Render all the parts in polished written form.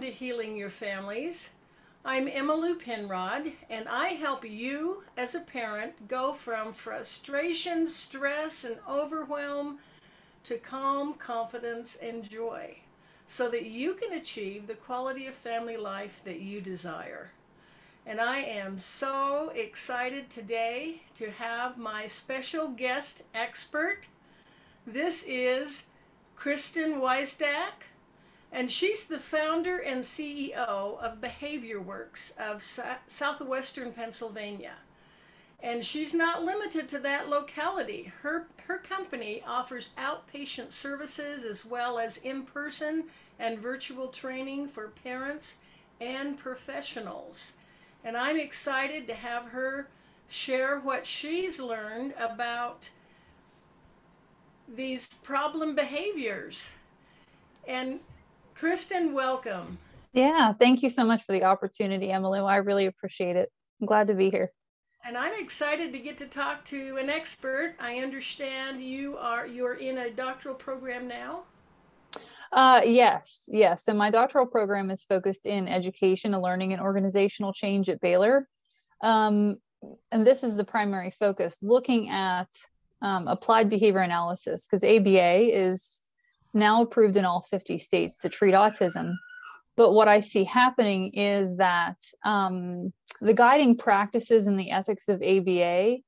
to Healing Your Families. I'm Emma Lou Penrod, and I help you as a parent go from frustration, stress, and overwhelm to calm, confidence, and joy so that you can achieve the quality of family life that you desire. And I am so excited today to have my special guest expert. This is Kristan Weisdack, and she's the founder and CEO of Behavior Works of Southwestern Pennsylvania. And she's not limited to that locality. Her company offers outpatient services as well as in-person and virtual training for parents and professionals. And I'm excited to have her share what she's learned about these problem behaviors. And Kristan, welcome. Yeah, thank you so much for the opportunity, Emily. I really appreciate it. I'm glad to be here. And I'm excited to get to talk to an expert. I understand you're in a doctoral program now. Yes. So my doctoral program is focused in education and learning and organizational change at Baylor. And this is the primary focus, looking at applied behavior analysis, because ABA is now approved in all 50 states to treat autism. But what I see happening is that the guiding practices and the ethics of ABA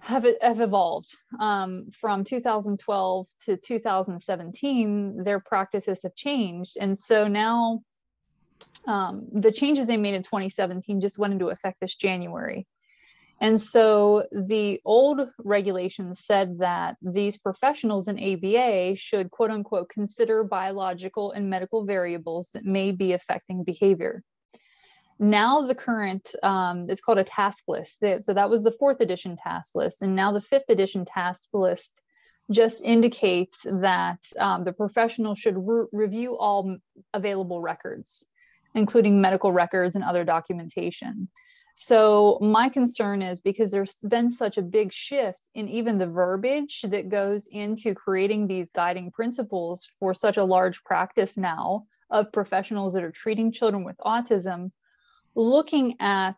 have evolved. From 2012 to 2017, their practices have changed. And so now the changes they made in 2017 just went into effect this January. And so the old regulations said that these professionals in ABA should, quote unquote, consider biological and medical variables that may be affecting behavior. Now the current, it's called a task list. So that was the 4th edition task list. And now the 5th edition task list just indicates that the professional should review all available records, including medical records and other documentation. So my concern is, because there's been such a big shift in even the verbiage that goes into creating these guiding principles for such a large practice now of professionals that are treating children with autism, looking at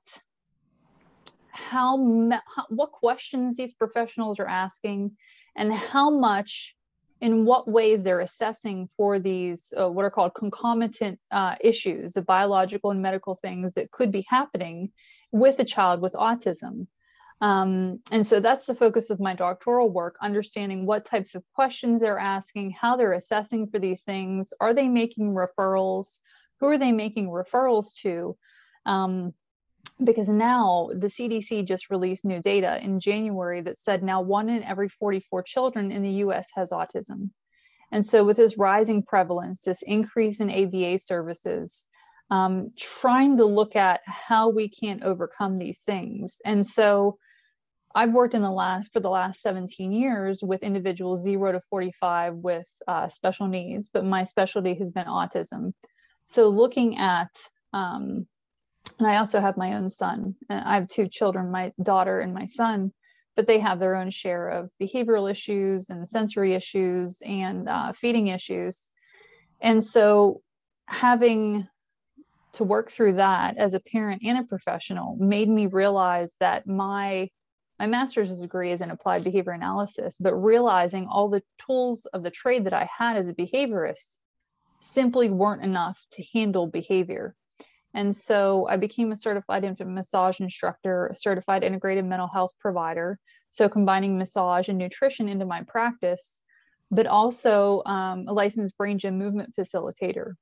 what questions these professionals are asking and how much, in what ways they're assessing for these what are called concomitant issues, the biological and medical things that could be happening with a child with autism. And so that's the focus of my doctoral work, understanding what types of questions they're asking, how they're assessing for these things. Are they making referrals? Who are they making referrals to? Because now the CDC just released new data in January that said now 1 in every 44 children in the US has autism. And so with this rising prevalence, this increase in ABA services, trying to look at how we can overcome these things. And so I've worked for the last 17 years with individuals 0 to 45 with special needs, but my specialty has been autism. So looking at, and I also have my own son. I have 2 children, my daughter and my son, but they have their own share of behavioral issues and sensory issues and feeding issues. And so having to work through that as a parent and a professional made me realize that my master's degree is in applied behavior analysis, but realizing all the tools of the trade that I had as a behaviorist simply weren't enough to handle behavior. And so I became a certified infant massage instructor, a certified integrated mental health provider. So combining massage and nutrition into my practice, but also a licensed brain gym movement facilitator.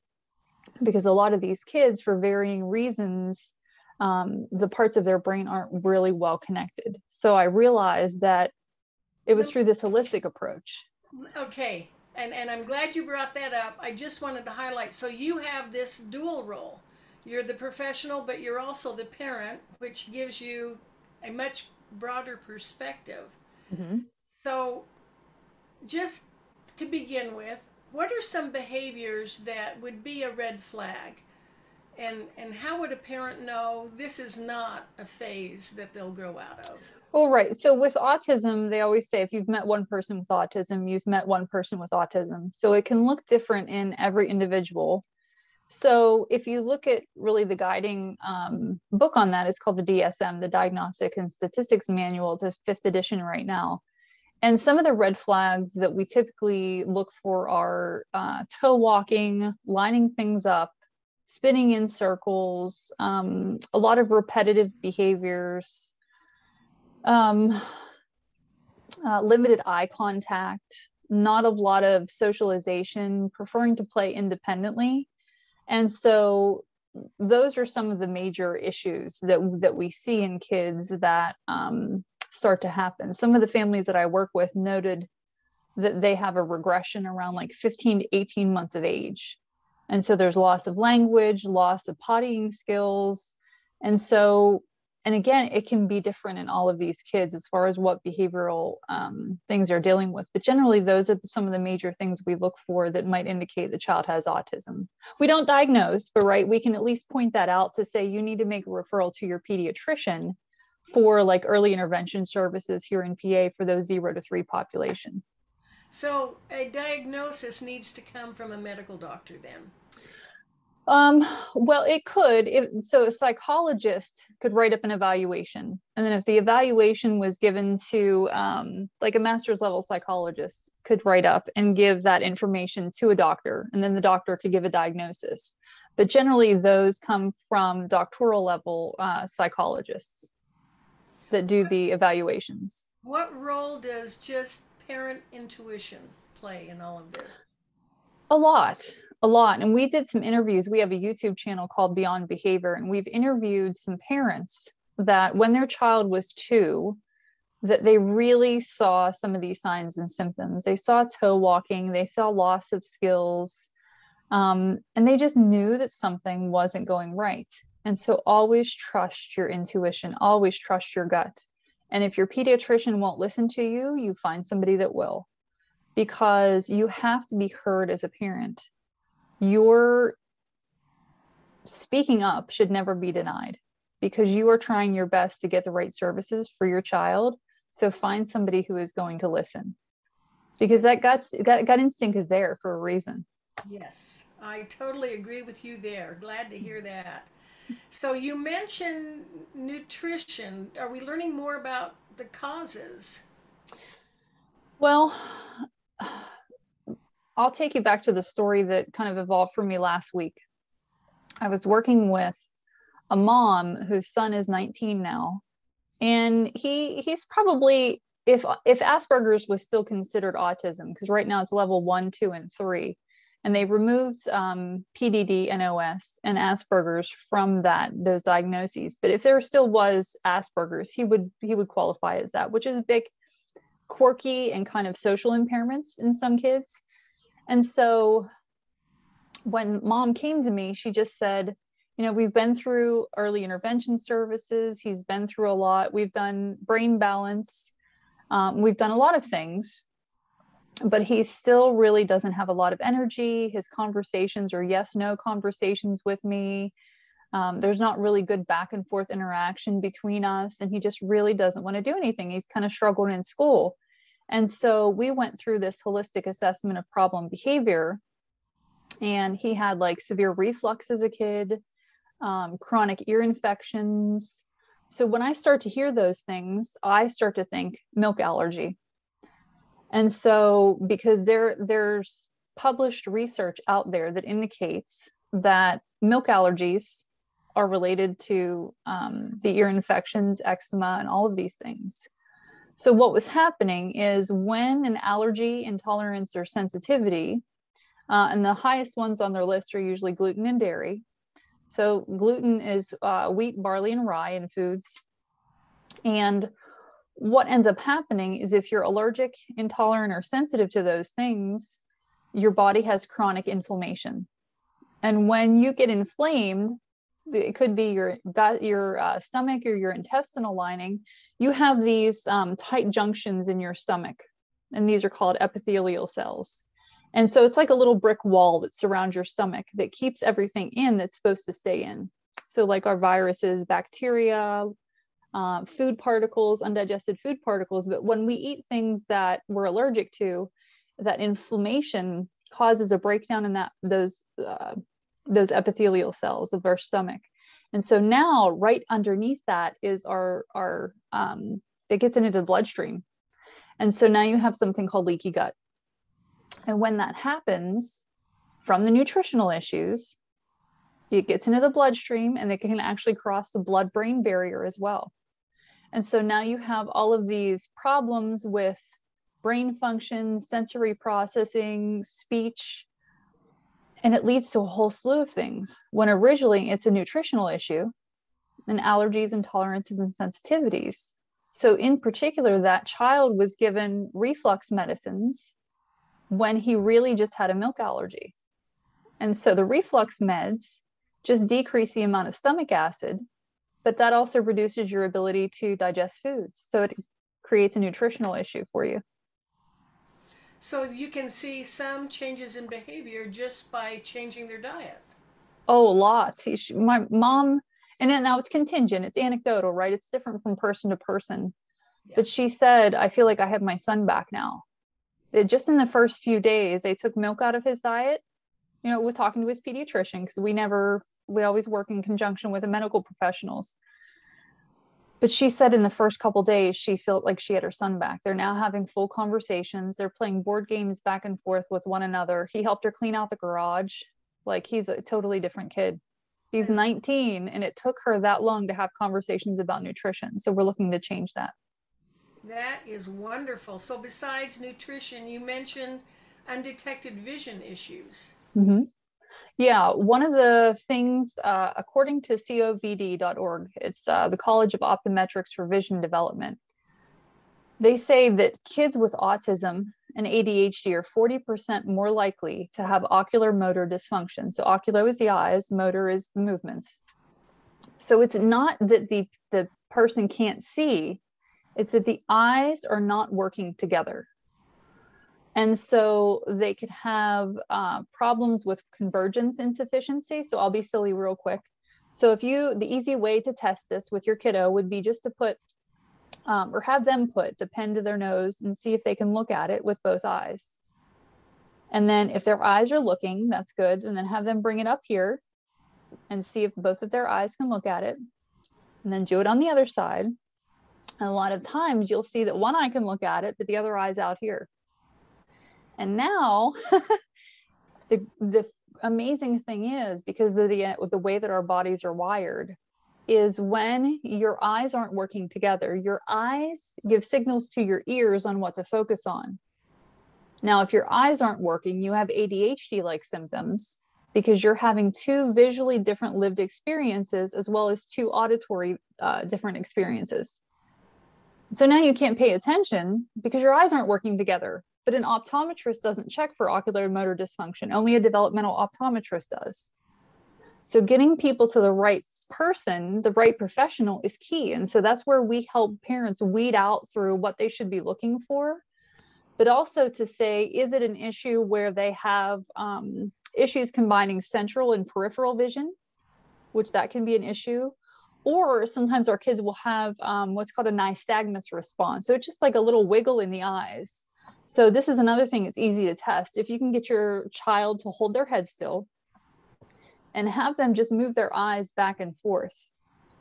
Because a lot of these kids, for varying reasons, the parts of their brain aren't really well connected. So I realized that it was through this holistic approach. Okay. And I'm glad you brought that up. I just wanted to highlight, so you have this dual role. You're the professional, but you're also the parent, which gives you a much broader perspective. Mm-hmm. So just to begin with, what are some behaviors that would be a red flag? And how would a parent know this is not a phase that they'll grow out of? Well, right. So with autism, they always say if you've met one person with autism, you've met one person with autism. So it can look different in every individual. So if you look at really the guiding book on that, it's called the DSM, the Diagnostic and Statistics Manual, the 5th edition right now. And some of the red flags that we typically look for are toe walking, lining things up, spinning in circles, a lot of repetitive behaviors, limited eye contact, not a lot of socialization, preferring to play independently. And so those are some of the major issues that we see in kids that start to happen. Some of the families that I work with noted that they have a regression around like 15 to 18 months of age. And so there's loss of language, loss of pottying skills. And so, and again, it can be different in all of these kids as far as what behavioral things they're dealing with. But generally, those are some of the major things we look for that might indicate the child has autism. We don't diagnose, but right, we can at least point that out to say you need to make a referral to your pediatrician for like early intervention services here in PA for those 0 to 3 population. So a diagnosis needs to come from a medical doctor then? Well, it could. So a psychologist could write up an evaluation. And then if the evaluation was given to like a master's level psychologist could write up and give that information to a doctor, and then the doctor could give a diagnosis. But generally those come from doctoral level psychologists that do the evaluations. What role does just parent intuition play in all of this? A lot. And we did some interviews. We have a YouTube channel called Beyond Behavior, and we've interviewed some parents that when their child was 2, that they really saw some of these signs and symptoms. They saw toe walking, they saw loss of skills, and they just knew that something wasn't going right. And so always trust your intuition, always trust your gut. And if your pediatrician won't listen to you, you find somebody that will, because you have to be heard as a parent. Your speaking up should never be denied, because you are trying your best to get the right services for your child. So find somebody who is going to listen, because that gut instinct is there for a reason. Yes, I totally agree with you there. Glad to hear that. So you mentioned nutrition. Are we learning more about the causes? Well, I'll take you back to the story that kind of evolved for me last week. I was working with a mom whose son is 19 now, and he's probably, if Asperger's was still considered autism, because right now it's level 1, 2, and 3, and they removed PDD, NOS, and Asperger's from those diagnoses. But if there still was Asperger's, he would qualify as that, which is a big, quirky and kind of social impairments in some kids. And so when mom came to me, she just said, we've been through early intervention services. He's been through a lot. We've done brain balance. We've done a lot of things, but he still really doesn't have a lot of energy. His conversations are yes, no conversations with me. There's not really good back and forth interaction between us. And he just really doesn't want to do anything. He's kind of struggled in school. And so we went through this holistic assessment of problem behavior, and he had like severe reflux as a kid, chronic ear infections. So when I start to hear those things, I start to think milk allergy. And so because there's published research out there that indicates that milk allergies are related to the ear infections, eczema, and all of these things. So what was happening is when an allergy, intolerance, or sensitivity, and the highest ones on their list are usually gluten and dairy. So gluten is wheat, barley, and rye in foods. And what ends up happening is if you're allergic, intolerant, or sensitive to those things, your body has chronic inflammation. And when you get inflamed, it could be your gut, your stomach, or your intestinal lining. You have these tight junctions in your stomach, and these are called epithelial cells. And so it's like a little brick wall that surrounds your stomach that keeps everything in that's supposed to stay in. So like our viruses, bacteria, food particles, undigested food particles. But when we eat things that we're allergic to, that inflammation causes a breakdown in those those epithelial cells of our stomach. And so now right underneath that is it gets into the bloodstream. And so now you have something called leaky gut. And when that happens from the nutritional issues, it gets into the bloodstream and it can actually cross the blood-brain barrier as well. And so now you have all of these problems with brain function, sensory processing, speech, and it leads to a whole slew of things when originally it's a nutritional issue and allergies, intolerances, and sensitivities. So in particular, that child was given reflux medicines when he really just had a milk allergy. And so the reflux meds just decrease the amount of stomach acid, but that also reduces your ability to digest foods. So it creates a nutritional issue for you. So you can see some changes in behavior just by changing their diet. Oh, lots. My mom, and then now it's contingent, it's anecdotal, right? It's different from person to person. Yeah. But she said, I feel like I have my son back now. Just in the first few days, they took milk out of his diet, with talking to his pediatrician, because we always work in conjunction with the medical professionals. But she said in the first couple days, she felt like she had her son back. They're now having full conversations. They're playing board games back and forth with one another. He helped her clean out the garage. Like, he's a totally different kid. He's 19, and it took her that long to have conversations about nutrition. So we're looking to change that. That is wonderful. So besides nutrition, you mentioned undetected vision issues. Mm-hmm. Yeah, one of the things, according to covd.org, it's the College of Optometrics for Vision Development. They say that kids with autism and ADHD are 40% more likely to have ocular motor dysfunction. So ocular is the eyes, motor is the movements. So it's not that the person can't see, it's that the eyes are not working together. And so they could have problems with convergence insufficiency. So I'll be silly real quick. So the easy way to test this with your kiddo would be just to put, or have them put the pen to their nose and see if they can look at it with both eyes. And then if their eyes are looking, that's good. And then have them bring it up here and see if both of their eyes can look at it. And then do it on the other side. And a lot of times you'll see that one eye can look at it, but the other eye's out here. And now the amazing thing is, because of the way that our bodies are wired, is when your eyes aren't working together, your eyes give signals to your ears on what to focus on. Now, if your eyes aren't working, you have ADHD-like symptoms because you're having two visually different lived experiences as well as two auditory different experiences. So now you can't pay attention because your eyes aren't working together. But an optometrist doesn't check for ocular motor dysfunction. Only a developmental optometrist does. So getting people to the right person, the right professional, is key. And so that's where we help parents weed out through what they should be looking for, but also to say, is it an issue where they have issues combining central and peripheral vision, which that can be an issue. Or sometimes our kids will have what's called a nystagmus response. So it's just like a little wiggle in the eyes. So this is another thing that's easy to test. If you can get your child to hold their head still and have them just move their eyes back and forth,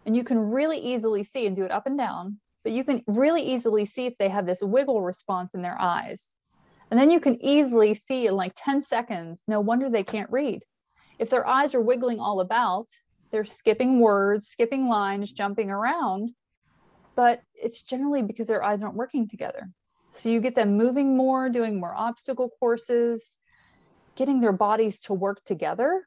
and you can really easily see, and do it up and down, but you can really easily see if they have this wiggle response in their eyes. And then you can easily see in like 10 seconds, no wonder they can't read. If their eyes are wiggling all about, they're skipping words, skipping lines, jumping around, but it's generally because their eyes aren't working together. So you get them moving more, doing more obstacle courses, getting their bodies to work together.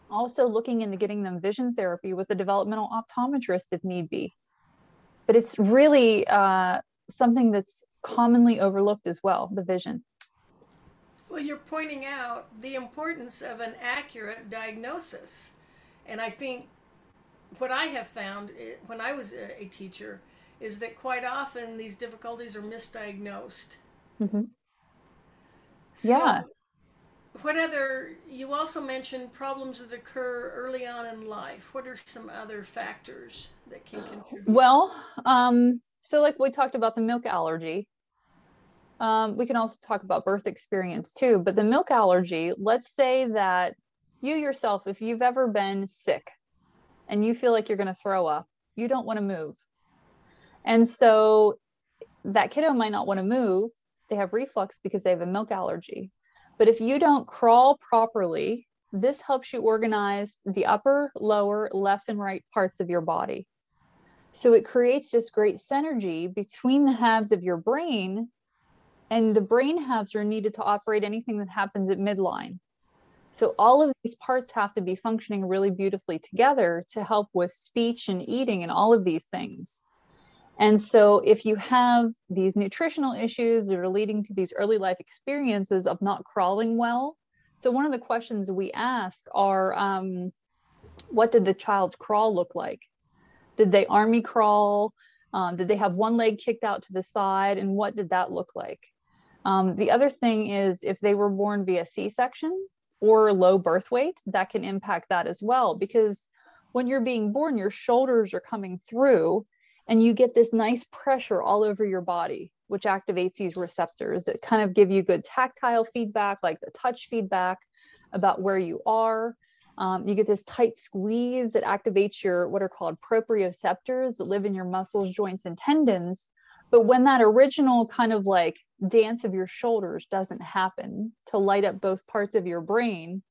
Also looking into getting them vision therapy with a developmental optometrist if need be. But it's really something that's commonly overlooked as well, the vision. Well, you're pointing out the importance of an accurate diagnosis. And I think what I have found when I was a teacher is that quite often these difficulties are misdiagnosed. Mm-hmm. Yeah. So you also mentioned problems that occur early on in life. What are some other factors that can contribute? Well, so like we talked about the milk allergy. We can also talk about birth experience too, but the milk allergy, let's say that you yourself, if you've ever been sick and you feel like you're going to throw up, you don't want to move. And so that kiddo might not want to move. They have reflux because they have a milk allergy. But if you don't crawl properly, this helps you organize the upper, lower, left, and right parts of your body. So it creates this great synergy between the halves of your brain, and the brain halves are needed to operate anything that happens at midline. So all of these parts have to be functioning really beautifully together to help with speech and eating and all of these things. And so if you have these nutritional issues that are leading to these early life experiences of not crawling well, so one of the questions we ask are, what did the child's crawl look like? Did they army crawl? Did they have one leg kicked out to the side? And what did that look like? The other thing is, if they were born via C-section or low birth weight, that can impact that as well. Because when you're being born, your shoulders are coming through and you get this nice pressure all over your body, which activates these receptors that kind of give you good tactile feedback, like the touch feedback about where you are. You get this tight squeeze that activates your what are called proprioceptors that live in your muscles, joints, and tendons. But when that original kind of like dance of your shoulders doesn't happen to light up both parts of your brain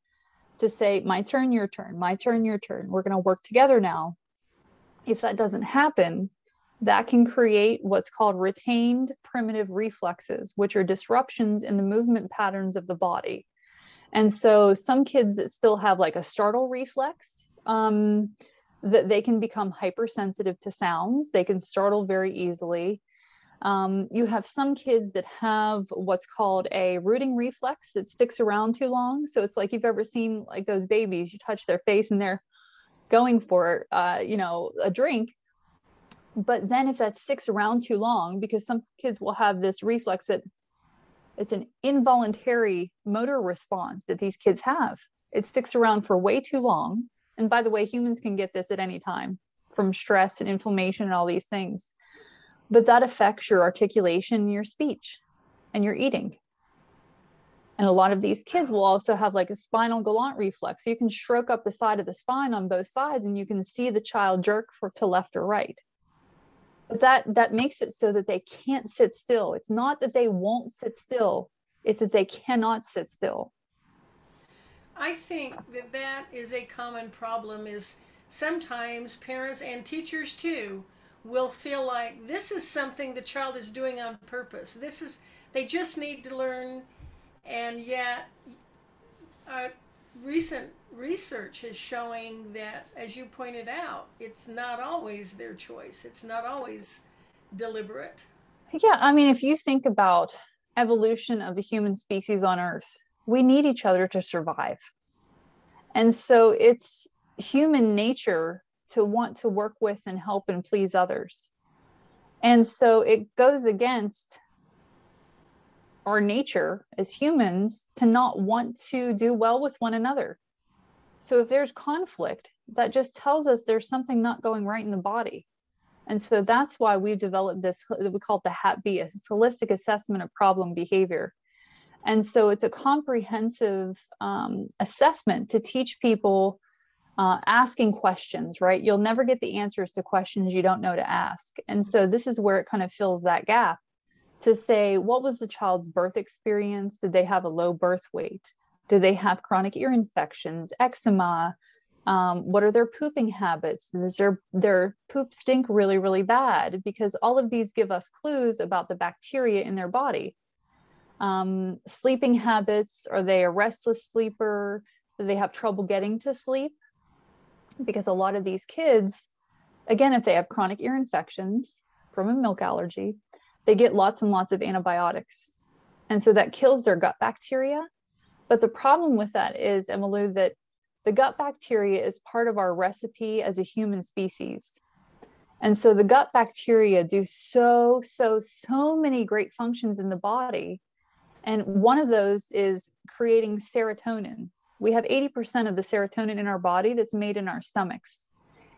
to say, my turn, your turn, my turn, your turn, we're going to work together now. If that doesn't happen, that can create what's called retained primitive reflexes, which are disruptions in the movement patterns of the body. And so some kids that still have like a startle reflex, that they can become hypersensitive to sounds. They can startle very easily. You have some kids that have what's called a rooting reflex that sticks around too long. So it's like, you've ever seen like those babies, you touch their face and they're going for, a drink. But then if that sticks around too long, because some kids will have this reflex that it's an involuntary motor response that these kids have. It sticks around for way too long. And by the way, humans can get this at any time from stress and inflammation and all these things. But that affects your articulation and your speech and your eating. And a lot of these kids will also have like a spinal galant reflex. So you can stroke up the side of the spine on both sides and you can see the child jerk to left or right. But that makes it so that they can't sit still. It's not that they won't sit still. It's that they cannot sit still. I think that is a common problem, is sometimes parents and teachers too will feel like this is something the child is doing on purpose. They just need to learn, and yet recent research is showing that, as you pointed out, it's not always their choice. It's not always deliberate. Yeah, I mean, if you think about evolution of the human species on Earth, we need each other to survive. And so it's human nature to want to work with and help and please others. And so it goes against our nature as humans to not want to do well with one another. So if there's conflict, that just tells us there's something not going right in the body. And so that's why we've developed this, we call it the HAP-B, a holistic assessment of problem behavior. And so it's a comprehensive assessment to teach people asking questions, right? You'll never get the answers to questions you don't know to ask. And so this is where it kind of fills that gap to say, what was the child's birth experience? Did they have a low birth weight? Do they have chronic ear infections, eczema? What are their pooping habits? Does their poop stink really, really bad? Because all of these give us clues about the bacteria in their body. Sleeping habits, are they a restless sleeper? Do they have trouble getting to sleep? Because a lot of these kids, again, if they have chronic ear infections from a milk allergy, they get lots and lots of antibiotics. And so that kills their gut bacteria. But the problem with that is, Emmylou, that the gut bacteria is part of our recipe as a human species. And so the gut bacteria do so many great functions in the body. And one of those is creating serotonin. We have 80% of the serotonin in our body that's made in our stomachs.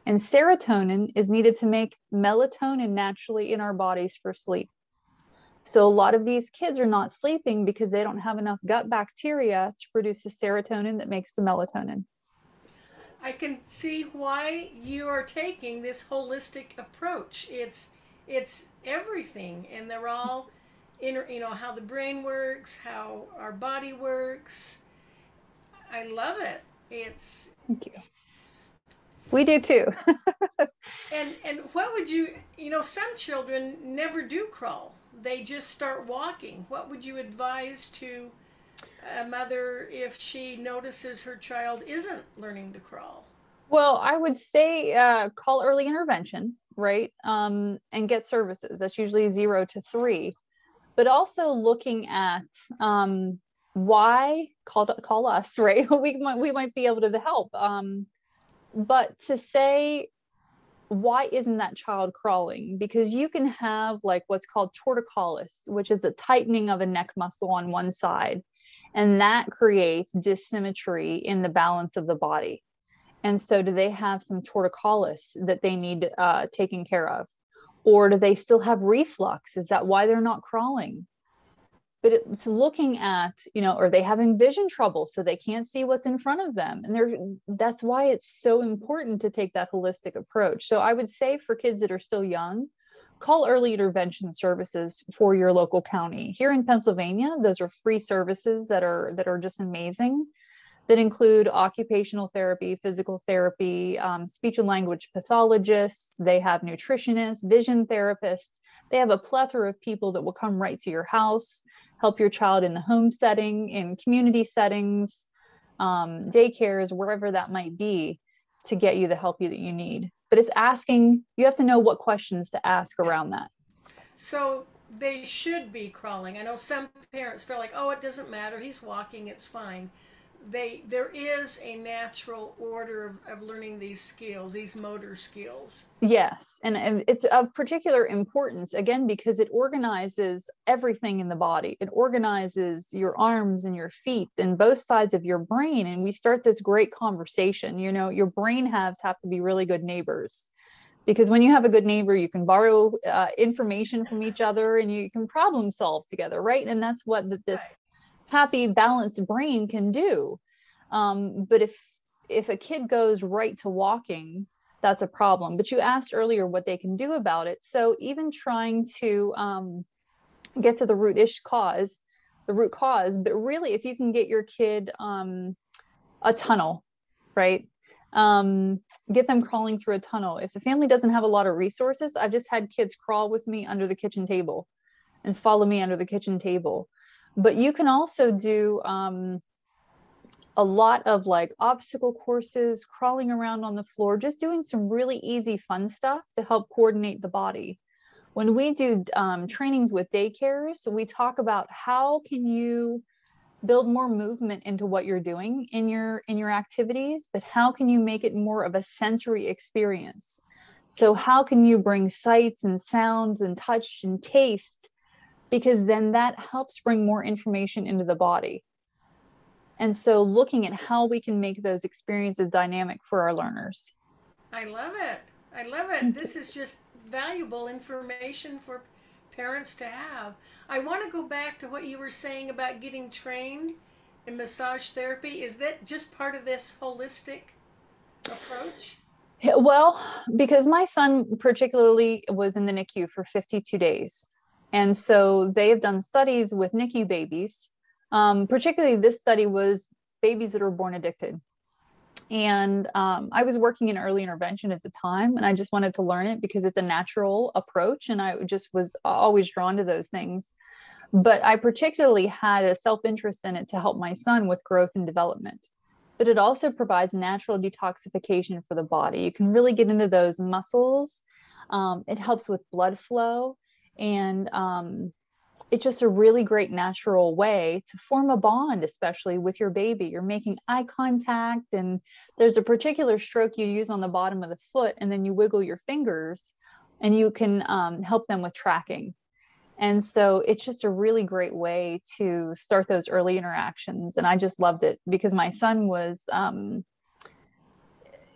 And serotonin is needed to make melatonin naturally in our bodies for sleep. So a lot of these kids are not sleeping because they don't have enough gut bacteria to produce the serotonin that makes the melatonin. I can see why you are taking this holistic approach. It's everything, and they're all how the brain works, how our body works. I love it. It's Thank you. We do too. and what would some children never do crawl. They just start walking. What would you advise to a mother if she notices her child isn't learning to crawl? Well, I would say call early intervention, right? And get services. That's usually 0 to 3. But also looking at why call us, right? We might be able to help. But to say, why isn't that child crawling? Because you can have like what's called torticollis, which is a tightening of a neck muscle on one side, and that creates dysymmetry in the balance of the body. And so do they have some torticollis that they need taken care of? Or do they still have reflux? Is that why they're not crawling? But it's looking at, are they having vision trouble so they can't see what's in front of them? And that's why it's so important to take that holistic approach. So I would say for kids that are still young, call early intervention services for your local county. Here in Pennsylvania, those are free services that are just amazing, that include occupational therapy, physical therapy, speech and language pathologists. They have nutritionists, vision therapists. They have a plethora of people that will come right to your house, help your child in the home setting, in community settings, daycares, wherever that might be, to get you the help that you need. But it's asking, you have to know what questions to ask around that. So they should be crawling. I know some parents feel like, oh, it doesn't matter. He's walking. It's fine. There is a natural order of learning these skills, these motor skills. Yes, and it's of particular importance, again, because it organizes everything in the body. It organizes your arms and your feet and both sides of your brain. And we start this great conversation. Your brain halves have to be really good neighbors, because when you have a good neighbor, you can borrow information from each other and you can problem solve together, right? And that's what this happy, balanced brain can do. But if a kid goes right to walking, that's a problem. But you asked earlier what they can do about it. So even trying to get to the root cause, but really if you can get your kid a tunnel, right? Get them crawling through a tunnel. If the family doesn't have a lot of resources, I've just had kids crawl with me under the kitchen table and follow me under the kitchen table. But you can also do a lot of like obstacle courses, crawling around on the floor, just doing some really easy, fun stuff to help coordinate the body. When we do trainings with daycares, we talk about how can you build more movement into what you're doing in your activities, but how can you make it more of a sensory experience? So how can you bring sights and sounds and touch and taste? Because then that helps bring more information into the body. And so looking at how we can make those experiences dynamic for our learners. I love it. I love it. This is just valuable information for parents to have. I want to go back to what you were saying about getting trained in massage therapy. Is that just part of this holistic approach? Well, because my son particularly was in the NICU for 52 days. And so they have done studies with NICU babies. Particularly this study was babies that were born addicted. And I was working in early intervention at the time, and I just wanted to learn it because it's a natural approach. And I just was always drawn to those things. But I particularly had a self-interest in it to help my son with growth and development. But it also provides natural detoxification for the body. You can really get into those muscles. It helps with blood flow. And it's just a really great natural way to form a bond, especially with your baby. You're making eye contact, and there's a particular stroke you use on the bottom of the foot, and then you wiggle your fingers and you can help them with tracking. And so it's just a really great way to start those early interactions. And I just loved it because my son was,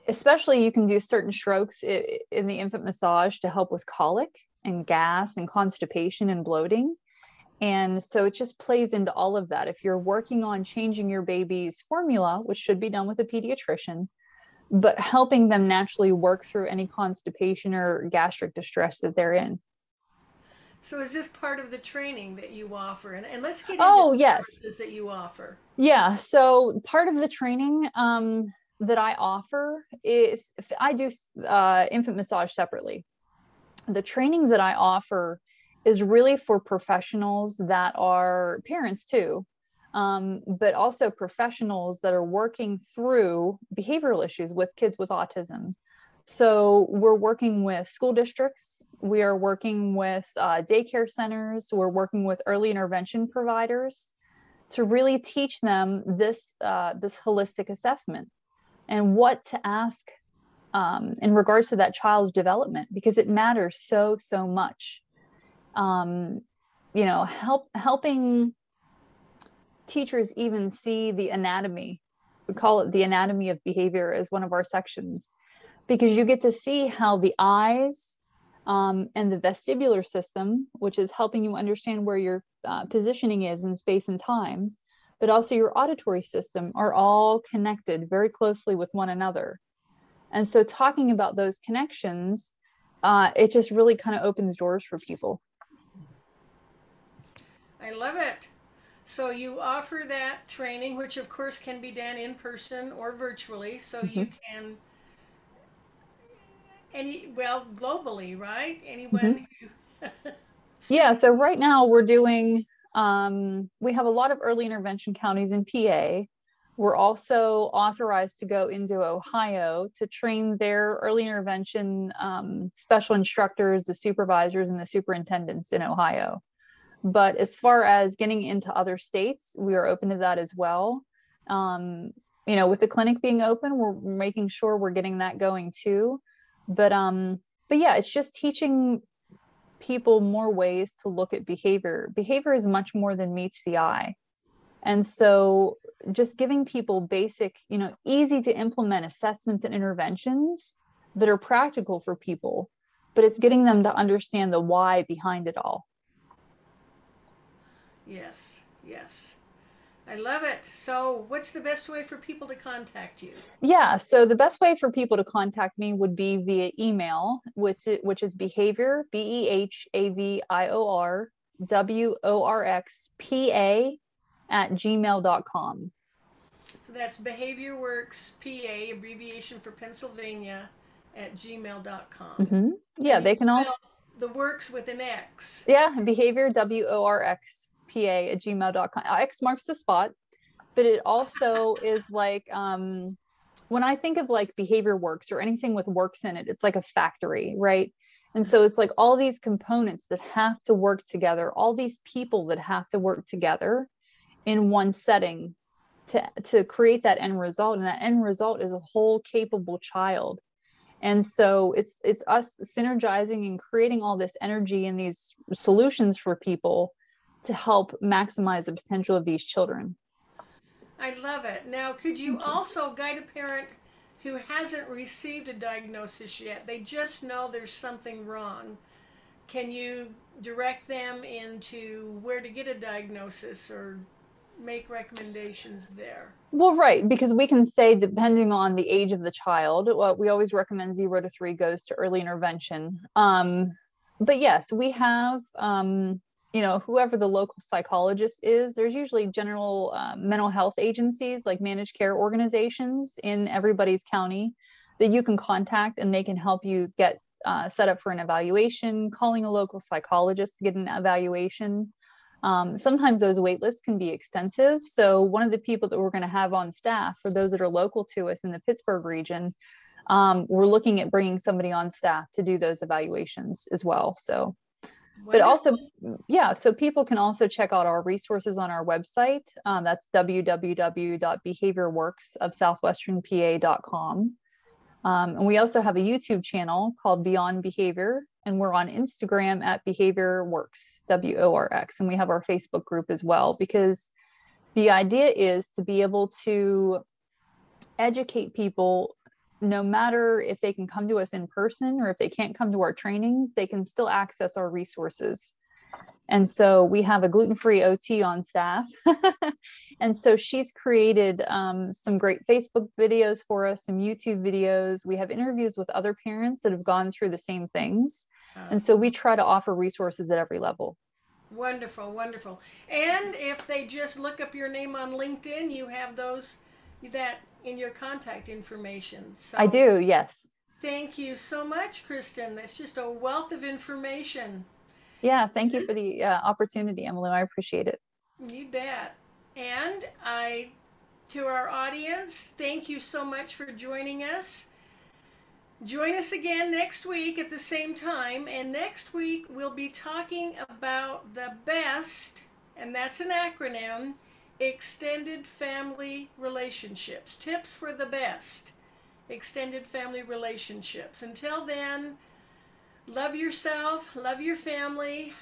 especially you can do certain strokes in the infant massage to help with colic and gas and constipation and bloating. And so it just plays into all of that. If you're working on changing your baby's formula, which should be done with a pediatrician, but helping them naturally work through any constipation or gastric distress that they're in. So is this part of the training that you offer? And let's get into Oh, the yes. services that you offer. Yeah. So part of the training that I offer is I do infant massage separately. The training that I offer is really for professionals that are parents too, but also professionals that are working through behavioral issues with kids with autism. So we're working with school districts, we are working with daycare centers, we're working with early intervention providers to really teach them this holistic assessment and what to ask in regards to that child's development, because it matters so much. Helping teachers even see the anatomy. We call it the anatomy of behavior as one of our sections, because you get to see how the eyes and the vestibular system, which is helping you understand where your positioning is in space and time, but also your auditory system, are all connected very closely with one another. And so talking about those connections, it just really kind of opens doors for people. I love it. So you offer that training, which of course can be done in person or virtually. So you can globally, right? Anyone who Yeah. So right now we're doing, we have a lot of early intervention counties in PA. We're also authorized to go into Ohio to train their early intervention special instructors, the supervisors, and the superintendents in Ohio. But as far as getting into other states, we are open to that as well. With the clinic being open, we're making sure we're getting that going too. But yeah, it's just teaching people more ways to look at behavior. Behavior is much more than meets the eye. And so just giving people basic, easy to implement assessments and interventions that are practical for people, but it's getting them to understand the why behind it all. Yes, yes. I love it. So what's the best way for people to contact you? Yeah, so the best way for people to contact me would be via email, which is behavior, BEHAVIOR, WORXPA @gmail.com. So that's Behavior Works PA, abbreviation for Pennsylvania, @gmail.com. Mm-hmm. Yeah, they can also. The works with an X. Yeah, behavior, WORXPA @gmail.com. X marks the spot, but it also is like, when I think of like behavior works or anything with works in it, it's like a factory, right? And so it's like all these components that have to work together, all these people that have to work together in one setting to create that end result. And that end result is a whole capable child. And so it's us synergizing and creating all this energy and these solutions for people to help maximize the potential of these children. I love it. Now, could you also guide a parent who hasn't received a diagnosis yet? They just know there's something wrong. Can you direct them into where to get a diagnosis or make recommendations there? Well, right, because we can say, depending on the age of the child, we always recommend 0 to 3 goes to early intervention. But yes, we have, whoever the local psychologist is, there's usually general mental health agencies, like managed care organizations in everybody's county that you can contact, and they can help you get set up for an evaluation, calling a local psychologist to get an evaluation. Sometimes those wait lists can be extensive. So one of the people that we're going to have on staff, for those that are local to us in the Pittsburgh region, we're looking at bringing somebody on staff to do those evaluations as well. So, but also, yeah, so people can also check out our resources on our website. That's www.behaviorworksofsouthwesternpa.com. And we also have a YouTube channel called Beyond Behavior, and we're on Instagram @BehaviorWorks, WORX, and we have our Facebook group as well, because the idea is to be able to educate people, no matter if they can come to us in person or if they can't come to our trainings, they can still access our resources. And so we have a gluten-free OT on staff. And so she's created some great Facebook videos for us, some YouTube videos. We have interviews with other parents that have gone through the same things. Awesome. And so we try to offer resources at every level. Wonderful, wonderful. And if they just look up your name on LinkedIn, you have that in your contact information. So I do, yes. thank you so much, Kristan. That's just a wealth of information. Yeah, thank you for the opportunity, Emily. I appreciate it. You bet. And to our audience, thank you so much for joining us. Join us again next week at the same time. And next week, we'll be talking about the BEST, and that's an acronym, Extended Family Relationships. Tips for the BEST, Extended Family Relationships. Until then, love yourself, love your family.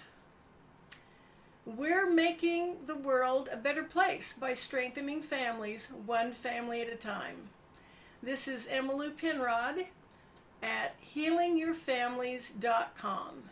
We're making the world a better place by strengthening families, one family at a time. This is Emily Penrod at healingyourfamilies.com.